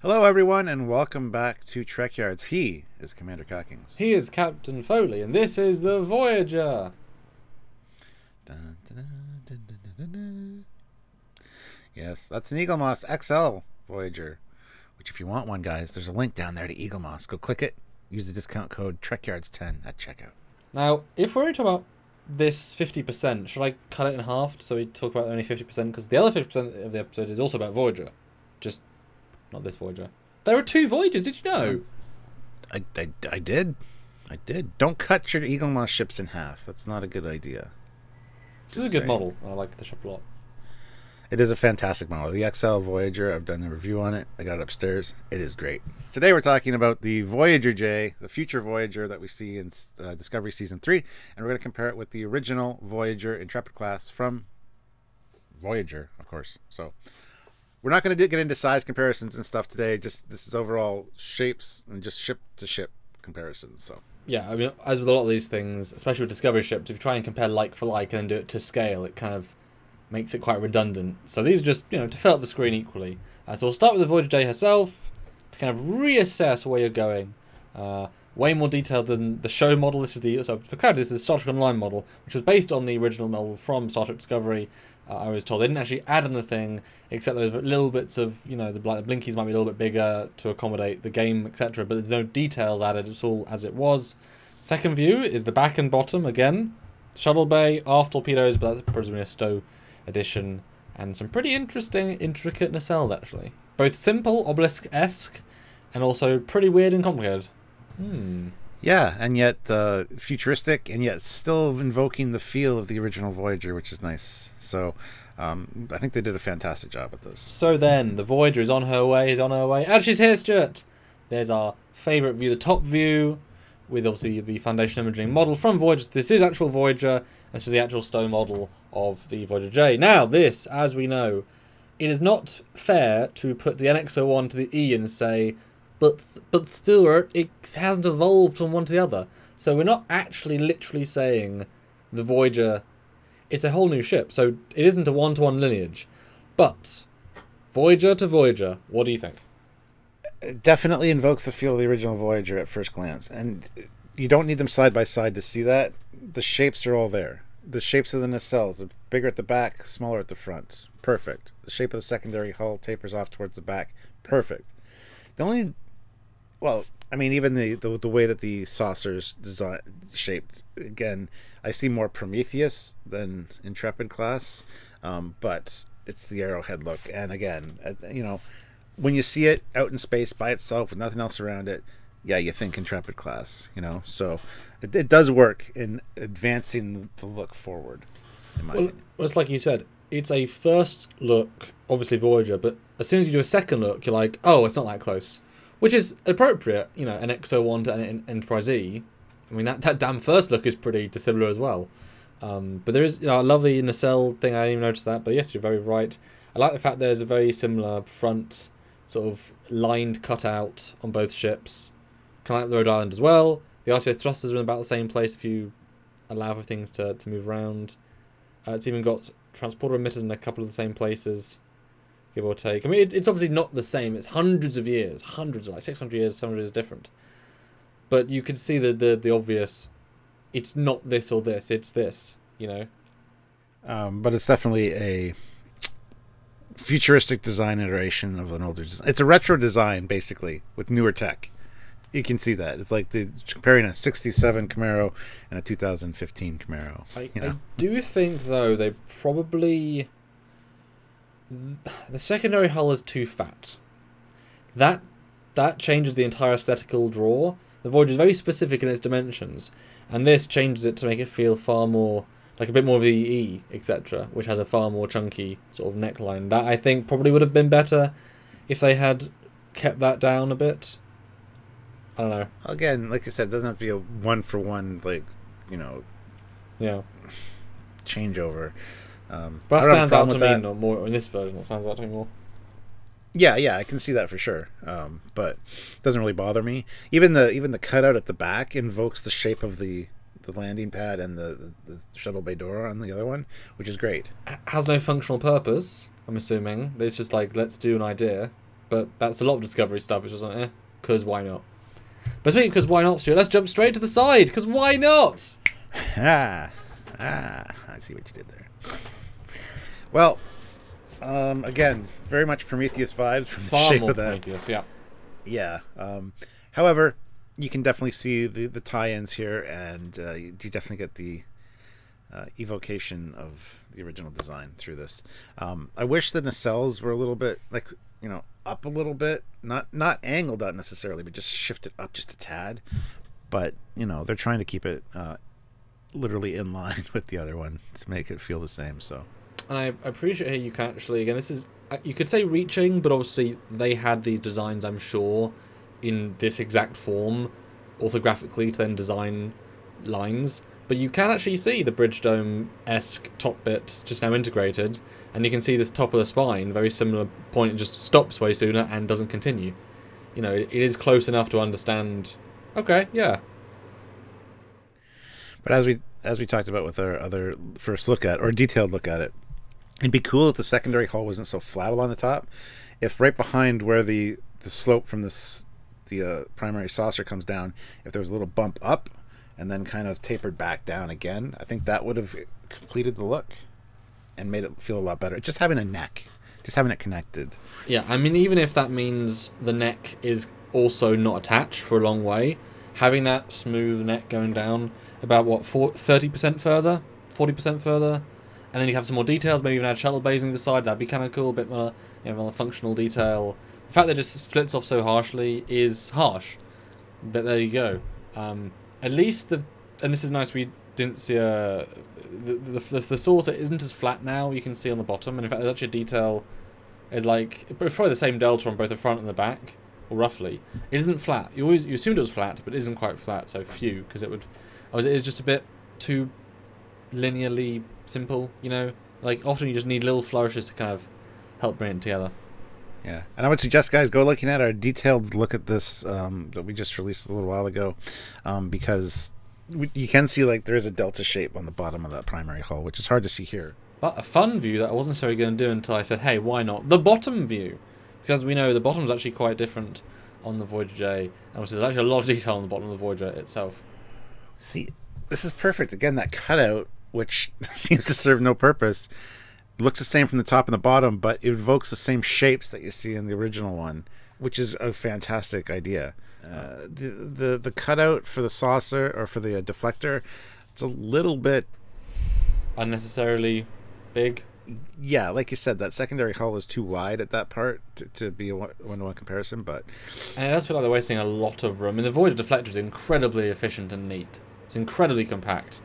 Hello, everyone, and welcome back to Trekyards. He is Commander Cockings. He is Captain Foley, and this is the Voyager. Dun, dun, dun, dun, dun, dun, dun. Yes, that's an Eaglemoss XL Voyager, which if you want one, guys, there's a link down there to Eaglemoss. Go click it. Use the discount code Trekyards10 at checkout. Now, if we're talking about this 50%, should I cut it in half so we talk about only 50%? Because the other 50% of the episode is also about Voyager. Just not this Voyager. There are two Voyagers, did you know? I did. Don't cut your Eaglemoss ships in half. That's not a good idea. This is a good model. I like the ship a lot. It is a fantastic model. The XL Voyager, I've done a review on it. I got it upstairs. It is great. Today we're talking about the Voyager J, the future Voyager that we see in Discovery Season 3. And we're going to compare it with the original Voyager Intrepid class from Voyager, of course. So we're not going to get into size comparisons and stuff today. Just this is overall shapes and just ship-to-ship comparisons. So yeah, I mean, as with a lot of these things, especially with Discovery ships, if you try and compare like for like and then do it to scale, it kind of makes it quite redundant. So these are just, to fill up the screen equally. So we'll start with the Voyager J herself, to kind of reassess where you're going. Way more detailed than the show model. This is for clarity, this is the Star Trek Online model, which was based on the original model from Star Trek Discovery. I was told they didn't actually add anything except those little bits of, the blinkies might be a little bit bigger to accommodate the game, etc. But there's no details added. It's all as it was. Second view is the back and bottom again. Shuttle bay, aft torpedoes, but that's presumably a STO edition, and some pretty interesting, intricate nacelles actually. Both simple, obelisk-esque, and also pretty weird and complicated. yeah, and yet futuristic, and yet still invoking the feel of the original Voyager, which is nice. So I think they did a fantastic job with this. So then, the Voyager is on her way, and she's here, Stuart! There's our favourite view, the top view, with obviously the Foundation imaging model from Voyager. This is actual Voyager, this is the actual STO model of the Voyager J. Now, this, as we know, it is not fair to put the NX-01 to the E and say, but Stuart, it hasn't evolved from one to the other. So we're not actually literally saying the Voyager, it's a whole new ship, so it isn't a one-to-one lineage. But Voyager to Voyager, what do you think? It definitely invokes the feel of the original Voyager at first glance, and you don't need them side by side to see that. The shapes are all there. The shapes of the nacelles are bigger at the back, smaller at the front. Perfect. The shape of the secondary hull tapers off towards the back. Perfect. The only, well, I mean, even the way that the saucer's shaped, again, I see more Prometheus than Intrepid class, but it's the arrowhead look. And again, when you see it out in space by itself with nothing else around it, yeah, you think Intrepid class, So it does work in advancing the look forward, in my opinion. Well, it's like you said, it's a first look, obviously Voyager, but as soon as you do a second look, you're like, oh, it's not that close. Which is appropriate, an NX-01 to an Enterprise E. I mean, that damn first look is pretty dissimilar as well. But there is, I love the nacelle thing, I didn't even notice that, but yes, you're very right. I like the fact there's a very similar front sort of lined cutout on both ships. Kind of like the Rhode Island as well. The RCS thrusters are in about the same place if you allow for things to move around. It's even got transporter emitters in a couple of the same places, give or take. I mean, it's obviously not the same. It's hundreds of years, like 600 years, 700 years different. But you can see the obvious, it's not this or this, it's this, But it's definitely a futuristic design iteration of an older design. It's a retro design, basically, with newer tech. You can see that. It's like comparing a 67 Camaro and a 2015 Camaro. I do think, though, they probably... The secondary hull is too fat. That changes the entire aesthetical draw. The Voyager is very specific in its dimensions, and this changes it to make it feel far more... like a bit more of the E, etc., which has a far more chunky sort of neckline. That, I think, probably would have been better if they had kept that down a bit. I don't know. Again, like I said, it doesn't have to be a one-for-one, changeover. But that stands out to me more in this version. It stands out to me more. Yeah, I can see that for sure. But it doesn't really bother me. Even the cutout at the back invokes the shape of the landing pad and the shuttle bay door on the other one, which is great. Has no functional purpose, I'm assuming. It's just like, let's do an idea. but that's a lot of Discovery stuff. It's just like, because why not? But speaking of because why not, Stuart, let's jump straight to the side, because why not? I see what you did there. Well, again, very much Prometheus vibes from the shape of that. Prometheus, yeah. Yeah. However, you can definitely see the tie-ins here, and you definitely get the evocation of the original design through this. I wish the nacelles were a little bit, like, up a little bit, not angled out necessarily, but just shifted up just a tad. But they're trying to keep it literally in line with the other one to make it feel the same. So, and I appreciate how you can actually, again, this is, you could say reaching, but obviously they had these designs, I'm sure, in this exact form orthographically to then design lines. But you can actually see the bridge dome-esque top bit just now integrated, and you can see this top of the spine, very similar point, it just stops way sooner and doesn't continue. It is close enough to understand, okay, yeah. But as we talked about with our other first look at, or detailed look at it, it'd be cool if the secondary hull wasn't so flat along the top. If right behind where the slope from the primary saucer comes down, if there was a little bump up and then kind of tapered back down again, I think that would have completed the look and made it feel a lot better. Just having a neck, just having it connected. Yeah, I mean, even if that means the neck is also not attached for a long way, having that smooth neck going down about, 30% further, 40% further, and then you have some more details, maybe even add shuttle bays on either side, that'd be kind of cool, a bit more, more functional detail. The fact that it just splits off so harshly is harsh, but there you go. At least and this is nice, we didn't see the saucer isn't as flat now, you can see on the bottom, and in fact there's actually a detail, is like, it's probably the same delta on both the front and the back, or roughly. It isn't flat, you assumed it was flat, but it isn't quite flat, so phew, because it is just a bit too linearly simple, like often you just need little flourishes to kind of help bring it together. Yeah, and I would suggest, guys, go looking at our detailed look at this that we just released a little while ago, because you can see like there is a delta shape on the bottom of that primary hull, which is hard to see here. But a fun view that I wasn't necessarily going to do until I said, hey, why not the bottom view? Because we know the bottom is actually quite different on the Voyager J, and obviously there's actually a lot of detail on the bottom of the Voyager itself. See, this is perfect. Again, that cutout, which seems to serve no purpose, looks the same from the top and the bottom, but it evokes the same shapes that you see in the original one, which is a fantastic idea. The cutout for the saucer, or for the deflector, it's a little bit unnecessarily big. Yeah, like you said, that secondary hull is too wide at that part to be a one-to-one comparison, but... And it does feel like they're wasting a lot of room. I mean, the Voyager deflector is incredibly efficient and neat. It's incredibly compact.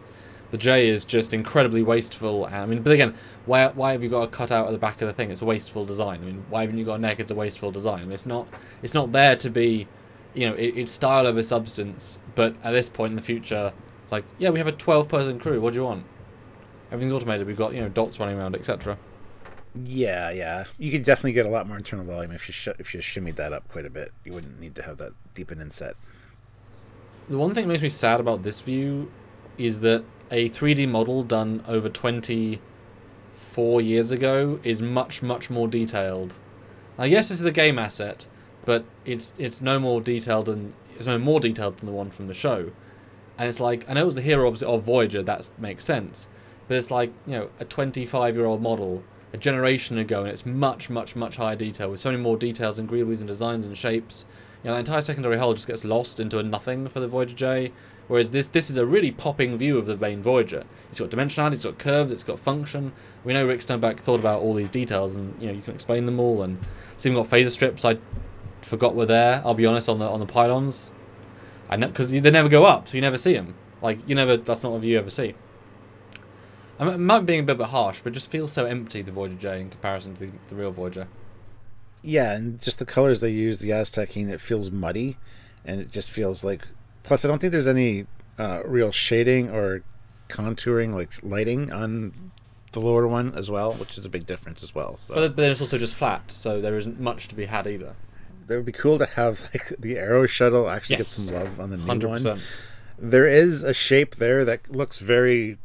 The J is just incredibly wasteful. And, I mean, but again, why have you got a cutout at the back of the thing? It's a wasteful design. I mean, why haven't you got a neck? It's a wasteful design. I mean, it's not there to be, it's style over substance. But at this point in the future, it's like, yeah, we have a 12-person crew. What do you want? Everything's automated. We've got, dots running around, etc. Yeah. You could definitely get a lot more internal volume if you shimmied that up quite a bit. You wouldn't need to have that deep an inset. The one thing that makes me sad about this view is that a 3D model done over 24 years ago is much, much more detailed. I guess this is a game asset, but it's no more detailed than the one from the show. And it's like, I know it was the hero obviously of Voyager, that makes sense. But it's like, a 25-year-old model a generation ago, and it's much, much, much higher detail, with so many more details and greaves and designs and shapes. The entire secondary hull just gets lost into a nothing for the Voyager J, whereas this is a really popping view of the main Voyager. It's got dimensionality, it's got curves, it's got function. We know Rick Stoneback thought about all these details, and you can explain them all. And it's even got phaser strips I forgot were there, I'll be honest, on the pylons. I know, because they never go up, so you never see them. Like, that's not a view you ever see. I might be being a bit harsh, but it just feels so empty, the Voyager J, in comparison to the real Voyager. Yeah, and just the colors they use, the Aztecine, it feels muddy, and it just feels like... Plus, I don't think there's any real shading or contouring, like lighting, on the lower one as well, which is a big difference as well. So. But then it's also just flat, so there isn't much to be had either. It would be cool to have like the Arrow shuttle actually get some love on the new 100%. one. There is a shape there that looks very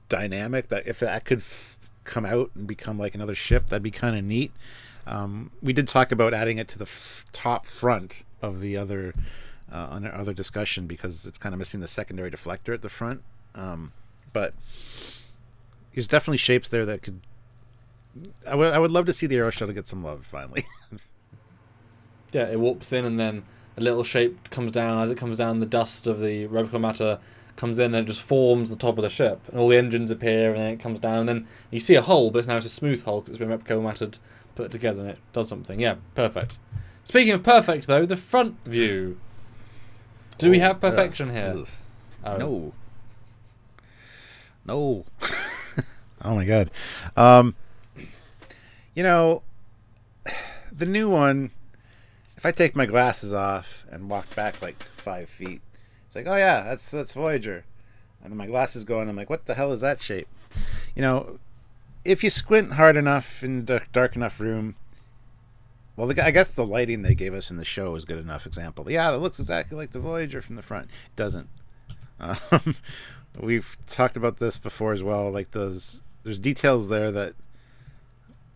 dynamic, that if that could come out and become like another ship, that'd be kind of neat. We did talk about adding it to the top front of the other on our other discussion because it's kind of missing the secondary deflector at the front. But there's definitely shapes there that could. I would love to see the Aero Shuttle get some love finally. Yeah, it warps in and then a little shape comes down. As it comes down, the dust of the replica matter comes in and it just forms the top of the ship. And all the engines appear and then it comes down. And then you see a hole, but now it's a smooth hole because it's been replica mattered put together and it does something. Yeah, perfect. Speaking of perfect, though, the front view. Do we have perfection here? Oh. No. No. Oh, my God. The new one, if I take my glasses off and walk back like 5 feet, it's like, oh yeah, that's Voyager. And then my glasses go on, I'm like, what the hell is that shape? If you squint hard enough in a dark enough room, well, I guess the lighting they gave us in the show is good enough example. Yeah, it looks exactly like the Voyager from the front. It doesn't. We've talked about this before as well. Like there's details there that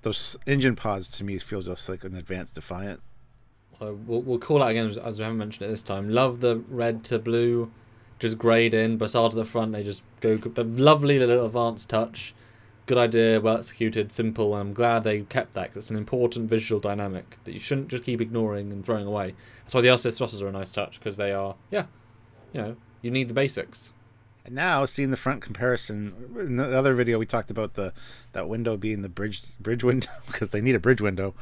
those engine pods to me feel just like an advanced Defiant. We'll call out again as we haven't mentioned it this time. Love the red to blue, just greyed in. Brassard to the front. They just go the lovely little advanced touch. Good idea, well executed, simple. And I'm glad they kept that because it's an important visual dynamic that you shouldn't just keep ignoring and throwing away. That's why the RCS thrusters are a nice touch because they are, you need the basics. And now, seeing the front comparison, in the other video we talked about that window being the bridge window because they need a bridge window.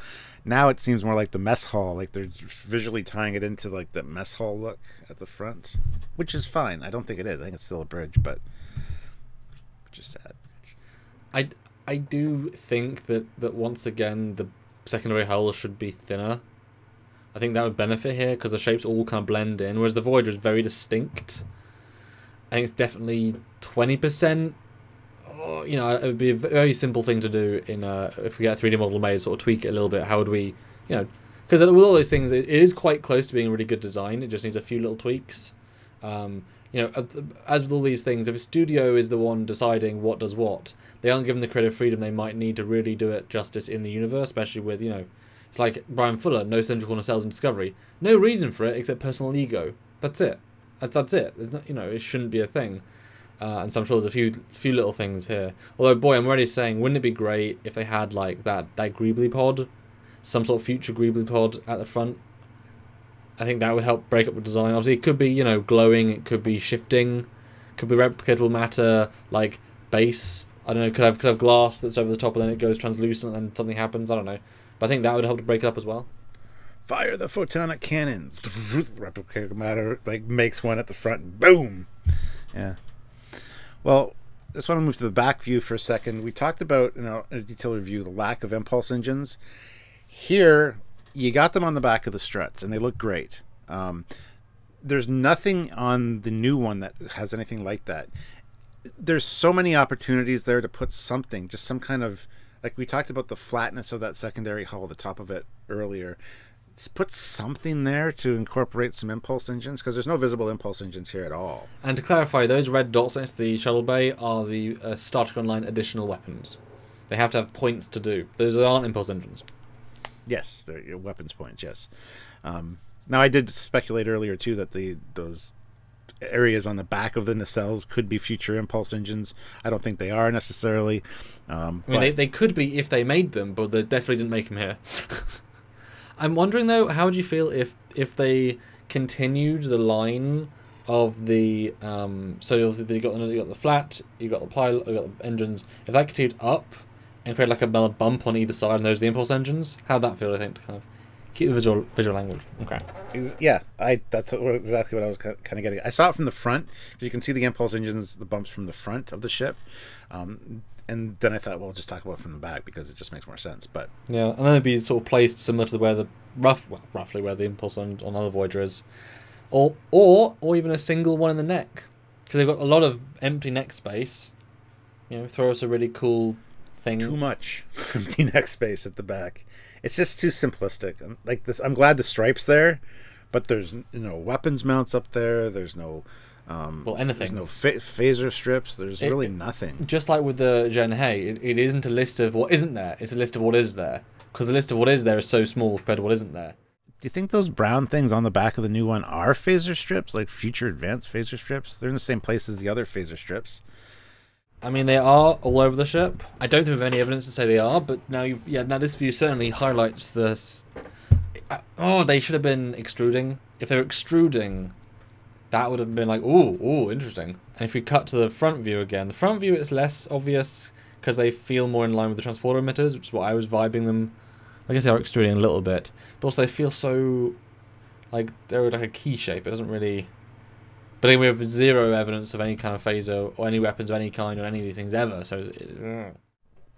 Now it seems more like the mess hall, like they're visually tying it into like the mess hall look at the front, which is fine. I don't think it is. I think it's still a bridge, but which is sad. I do think that once again the secondary hull should be thinner. I think that would benefit here because the shapes all kind of blend in, whereas the Voyager is very distinct. I think it's definitely 20%. It would be a very simple thing to do if we get a 3D model made, sort of tweak it a little bit. How would we, because with all those things, it is quite close to being a really good design. It just needs a few little tweaks. As with all these things, if a studio is the one deciding what does what, they aren't given the creative freedom they might need to really do it justice in the universe, especially with, it's like Brian Fuller, no cylindrical nacelles in Discovery. No reason for it except personal ego. That's it. That's it. There's not, it shouldn't be a thing. And so I'm sure there's a few little things here. Although, boy, I'm already saying, wouldn't it be great if they had like that Greebly pod, some sort of future Greebly pod at the front? I think that would help break up the design. Obviously, it could be glowing, it could be shifting, it could be replicatable matter like base. I don't know. Could have glass that's over the top and then it goes translucent and then something happens. I don't know. But I think that would help to break it up as well. Fire the photonic cannon. Replicated matter makes one at the front. Boom. Yeah. Well, I just want to move to the back view for a second. We talked about in a detailed review the lack of impulse engines. Here, you got them on the back of the struts, and they look great. There's nothing on the new one that has anything like that. There's so many opportunities there to put something, just some kind of, like we talked about the flatness of that secondary hull, the top of it earlier. Just put something there to incorporate some impulse engines, because there's no visible impulse engines here at all. And to clarify, those red dots next to the shuttle bay are the Star Trek Online additional weapons. They have to have points to do. Those aren't impulse engines. Yes, they're your weapons points, yes. Now, I did speculate earlier, too, that those areas on the back of the nacelles could be future impulse engines. I don't think they are necessarily. They could be if they made them, but they definitely didn't make them here. I'm wondering, though, how would you feel if they continued the line of the... so, obviously, you got the flat, you got the pilot, you got the engines. If that continued up and create like a bump on either side, and those are the impulse engines, how'd that feel, I think, to kind of keep the visual language? Okay. Yeah, that's exactly what I was kind of getting at. I saw it from the front. You can see the impulse engines, the bumps from the front of the ship. And then I thought, well, just talk about it from the back because it just makes more sense. But yeah, and then it'd be sort of placed similar to where the roughly where the impulse on other Voyager is, or even a single one in the neck, because they've got a lot of empty neck space. Throw us a really cool thing. Too much empty neck space at the back. It's just too simplistic. Like this, I'm glad the stripe's there, but there's no weapons mounts up there. There's no Well, anything. There's no phaser strips. There's really nothing. Just like with the Gen Hey, it isn't a list of what isn't there. It's a list of what is there. Because the list of what is there is so small compared to what isn't there. Do you think those brown things on the back of the new one are phaser strips, like future advanced phaser strips? They're in the same place as the other phaser strips. I mean, they are all over the ship. I don't think we have any evidence to say they are, but now now this view certainly highlights this. Oh, they should have been extruding. If they were extruding, that would have been like, ooh, interesting. And if we cut to the front view again, the front view is less obvious because they feel more in line with the transporter emitters, which is what I was vibing them. I guess they are extruding a little bit, but also they feel so like they're like a key shape. It doesn't really. But anyway, we have zero evidence of any kind of phaser or any weapons of any kind or any of these things ever. So,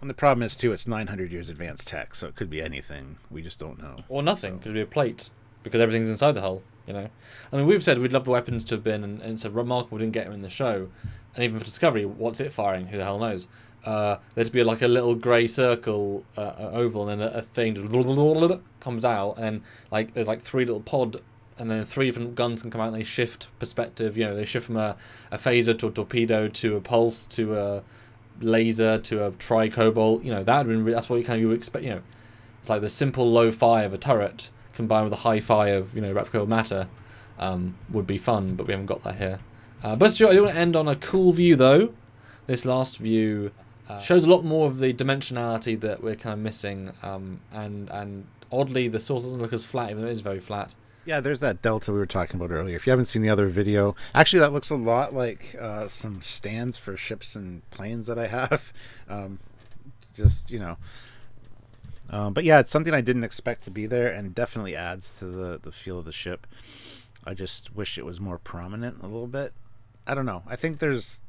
and the problem is too, it's 900 years advanced tech, so it could be anything. We just don't know. Or nothing. It could be a plate because everything's inside the hull. You know, I mean, we've said we'd love the weapons to have been, and it's a remarkable we didn't get them in the show, and even for Discovery, what's it firing? Who the hell knows? There'd be like a little grey circle oval, and then a thing just comes out, and then like there's like 3 little pod. And then 3 different guns can come out and they shift perspective. You know, they shift from a phaser to a torpedo to a pulse to a laser to a tri-cobalt. You know, that would have been, that's what you would expect. You know, it's like the simple low-fi of a turret combined with the hi-fi of, you know, replica matter would be fun, but we haven't got that here. But Stuart, I do want to end on a cool view, though. This last view shows a lot more of the dimensionality that we're kind of missing. And oddly, the source doesn't look as flat, even though it is very flat. Yeah, there's that delta we were talking about earlier. If you haven't seen the other video, actually that looks a lot like some stands for ships and planes that I have. Just, you know. But yeah, it's something I didn't expect to be there and definitely adds to the feel of the ship. I just wish it was more prominent a little bit. I don't know. I think there's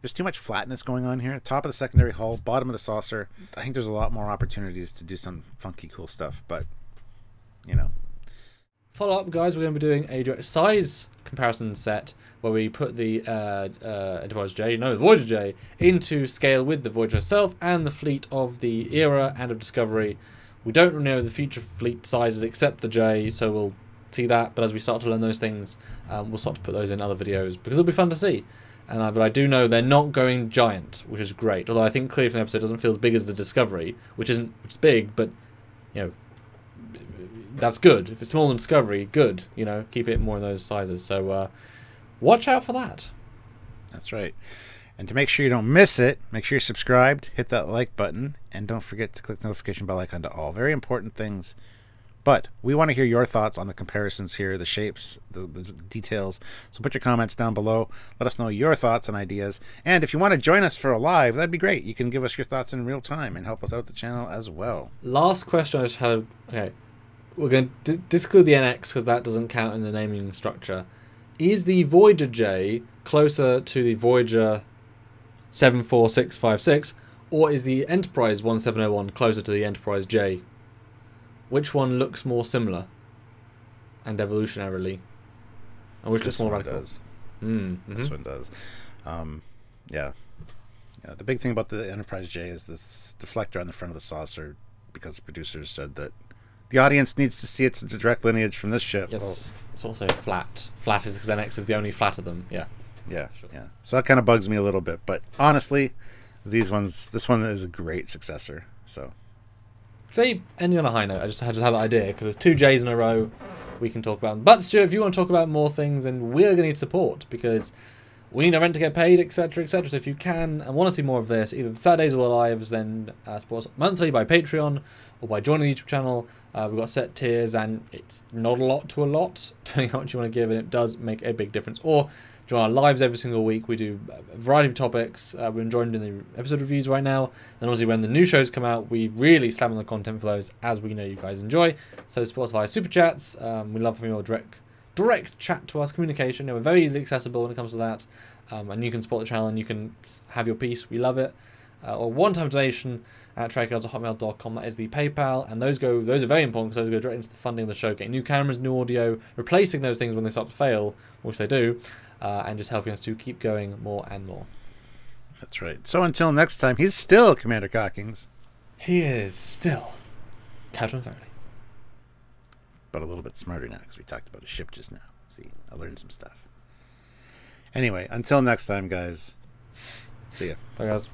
too much flatness going on here. Top of the secondary hull, bottom of the saucer. I think there's a lot more opportunities to do some funky, cool stuff, but, you know. Follow up, guys, we're going to be doing a direct size comparison set where we put the the Voyager J into scale with the Voyager herself and the fleet of the era and of Discovery. We don't know the future fleet sizes except the J, so we'll see that, but as we start to learn those things, we'll start to put those in other videos because it'll be fun to see. But I do know they're not going giant, which is great, although I think clearly from the episode it doesn't feel as big as the Discovery, which is big, but, you know, that's good. If it's smaller than Discovery, good. You know, keep it more in those sizes. So watch out for that. That's right. And to make sure you don't miss it, make sure you're subscribed, hit that like button, and don't forget to click the notification bell icon to all. Very important things. But we want to hear your thoughts on the comparisons here, the shapes, the details. So put your comments down below. Let us know your thoughts and ideas. And if you want to join us for a live, that'd be great. You can give us your thoughts in real time and help us out the channel as well. Last question I just had. Okay. We're going to disclude the NX because that doesn't count in the naming structure. Is the Voyager J closer to the Voyager 74656, or is the Enterprise 1701 closer to the Enterprise J? Which one looks more similar and evolutionarily? And which looks more radical? Does. This one does. Yeah. The big thing about the Enterprise J is this deflector on the front of the saucer, because the producers said that the audience needs to see its direct lineage from this ship. Yes, it's also flat. Flat is because NX is the only flat of them. Yeah. Yeah, sure. Yeah. So that kind of bugs me a little bit, but honestly, this one is a great successor. So, see, ending on a high note. I just had that idea because there's 2 J's in a row we can talk about. But Stuart, if you want to talk about more things, then we're going to need support because we need our rent to get paid, etc., etc. So if you can and want to see more of this, either the Saturdays or the lives, then support us monthly by Patreon or by joining the YouTube channel. We've got set tiers, and it's not a lot to a lot, depending on what you want to give, and it does make a big difference. Or join our lives every single week. We do a variety of topics. We're enjoying doing the episode reviews right now, and obviously when the new shows come out, we really slam on the content for those, as we know you guys enjoy. So support us via super chats. We love from your direct chat to us, communication. We're very easily accessible when it comes to that, and you can support the channel and you can have your piece. We love it. Or one-time donation at trekyards@hotmail.com. That is the PayPal, and those are very important because those go directly into the funding of the show, getting new cameras, new audio, replacing those things when they start to fail, which they do, and just helping us to keep going more and more. That's right. So until next time, he's still Commander Cockings. He is still Captain Foley. But a little bit smarter now because we talked about a ship just now. See, I learned some stuff. Anyway, until next time, guys. See ya. Bye, guys.